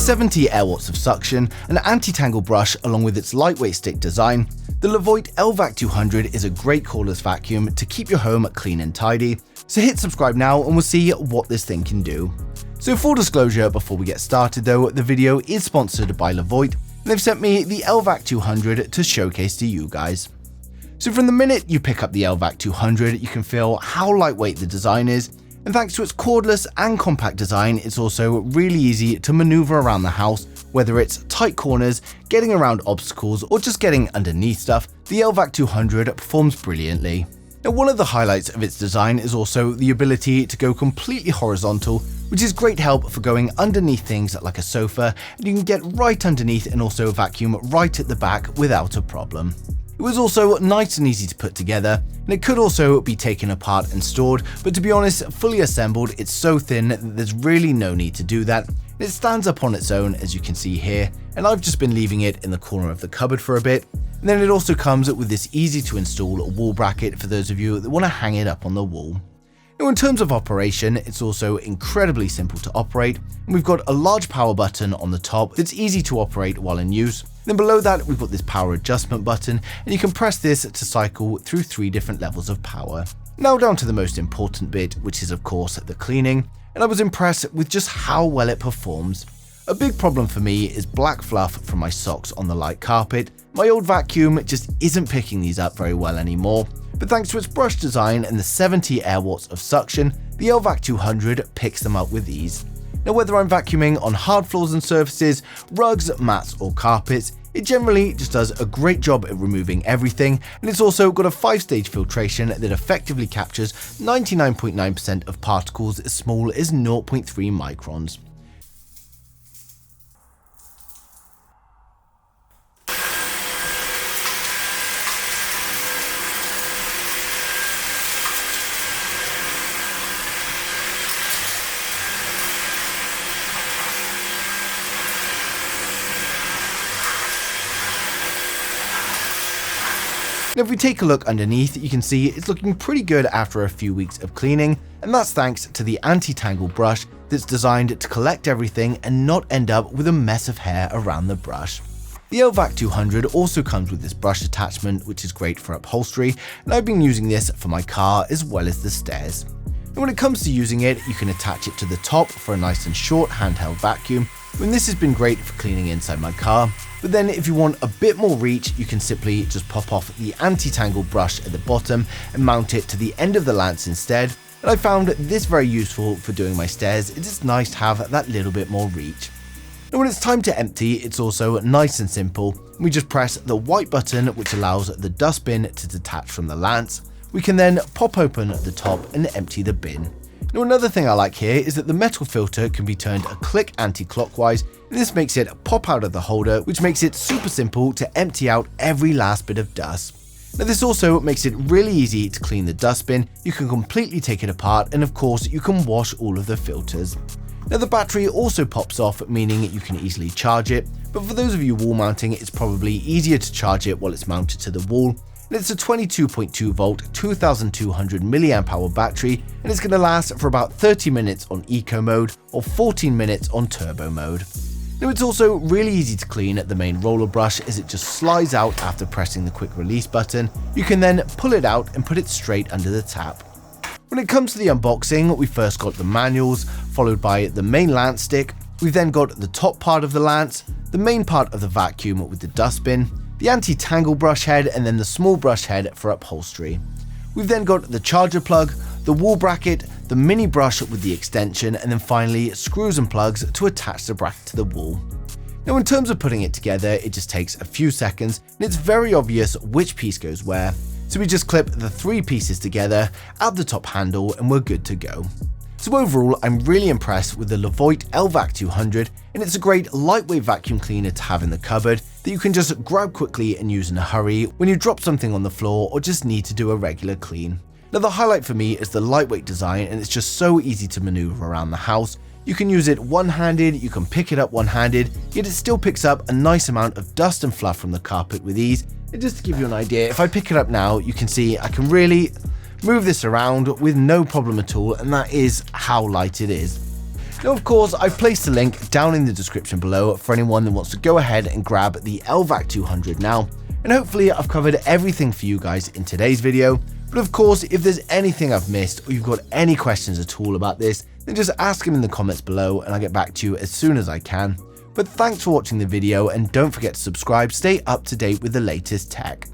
70 airwatts of suction, an anti-tangle brush along with its lightweight stick design, the Levoit LVAC 200 is a great cordless vacuum to keep your home clean and tidy. So hit subscribe now and we'll see what this thing can do. So full disclosure before we get started though, the video is sponsored by Levoit, and they've sent me the LVAC 200 to showcase to you guys. So from the minute you pick up the LVAC 200, you can feel how lightweight the design is, and thanks to its cordless and compact design, it's also really easy to maneuver around the house, whether it's tight corners, getting around obstacles, or just getting underneath stuff. The LVAC 200 performs brilliantly. Now, one of the highlights of its design is also the ability to go completely horizontal, which is great help for going underneath things like a sofa, and you can get right underneath and also vacuum right at the back without a problem. It was also nice and easy to put together, and it could also be taken apart and stored, but to be honest, fully assembled, it's so thin that there's really no need to do that. It stands up on its own, as you can see here, and I've just been leaving it in the corner of the cupboard for a bit. And then it also comes with this easy to install wall bracket for those of you that want to hang it up on the wall. Now, in terms of operation, it's also incredibly simple to operate, and we've got a large power button on the top that's easy to operate while in use. Then below that, we've got this power adjustment button, and you can press this to cycle through 3 different levels of power. Now down to the most important bit, which is of course the cleaning, and I was impressed with just how well it performs. A big problem for me is black fluff from my socks on the light carpet. My old vacuum just isn't picking these up very well anymore, but thanks to its brush design and the 70 airwatts of suction, the LVAC 200 picks them up with ease. Now, whether I'm vacuuming on hard floors and surfaces, rugs, mats or carpets, it generally just does a great job at removing everything, and it's also got a 5-stage filtration that effectively captures 99.9% of particles as small as 0.3 microns. Now, if we take a look underneath, you can see it's looking pretty good after a few weeks of cleaning, and that's thanks to the anti-tangle brush that's designed to collect everything and not end up with a mess of hair around the brush. The LVAC 200 also comes with this brush attachment, which is great for upholstery, and I've been using this for my car as well as the stairs. And when it comes to using it, you can attach it to the top for a nice and short handheld vacuum, and this has been great for cleaning inside my car. But then if you want a bit more reach, you can simply just pop off the anti-tangle brush at the bottom and mount it to the end of the lance instead. And I found this very useful for doing my stairs. It's just nice to have that little bit more reach. And when it's time to empty, it's also nice and simple. We just press the white button, which allows the dustbin to detach from the lance. We can then pop open the top and empty the bin. Now, another thing I like here is that the metal filter can be turned a click anti-clockwise, and this makes it pop out of the holder, which makes it super simple to empty out every last bit of dust. Now, this also makes it really easy to clean the dustbin. You can completely take it apart, and of course you can wash all of the filters. Now, the battery also pops off, meaning you can easily charge it, but for those of you wall mounting, it's probably easier to charge it while it's mounted to the wall. And it's a 22.2 volt 2200 mAh battery, and it's going to last for about 30 minutes on eco mode or 14 minutes on turbo mode. Now, it's also really easy to clean the main roller brush, as it just slides out after pressing the quick release button. You can then pull it out and put it straight under the tap. When it comes to the unboxing, we first got the manuals, followed by the main lance stick. We've then got the top part of the lance, the main part of the vacuum with the dustbin, the anti-tangle brush head, and then the small brush head for upholstery. We've then got the charger plug, the wall bracket, the mini brush with the extension, and then finally screws and plugs to attach the bracket to the wall. Now, in terms of putting it together, it just takes a few seconds, and it's very obvious which piece goes where. So we just clip the 3 pieces together, add the top handle, and we're good to go. So overall, I'm really impressed with the Levoit LVAC 200, and it's a great lightweight vacuum cleaner to have in the cupboard that you can just grab quickly and use in a hurry when you drop something on the floor or just need to do a regular clean. Now, the highlight for me is the lightweight design, and it's just so easy to maneuver around the house. You can use it one-handed, you can pick it up one-handed, yet it still picks up a nice amount of dust and fluff from the carpet with ease. And just to give you an idea, if I pick it up now, you can see I can really move this around with no problem at all, and that is how light it is. Now, of course, I've placed a link down in the description below for anyone that wants to go ahead and grab the LVAC 200 now. And hopefully I've covered everything for you guys in today's video. But of course, if there's anything I've missed or you've got any questions at all about this, then just ask them in the comments below and I'll get back to you as soon as I can. But thanks for watching the video and don't forget to subscribe to stay up to date with the latest tech.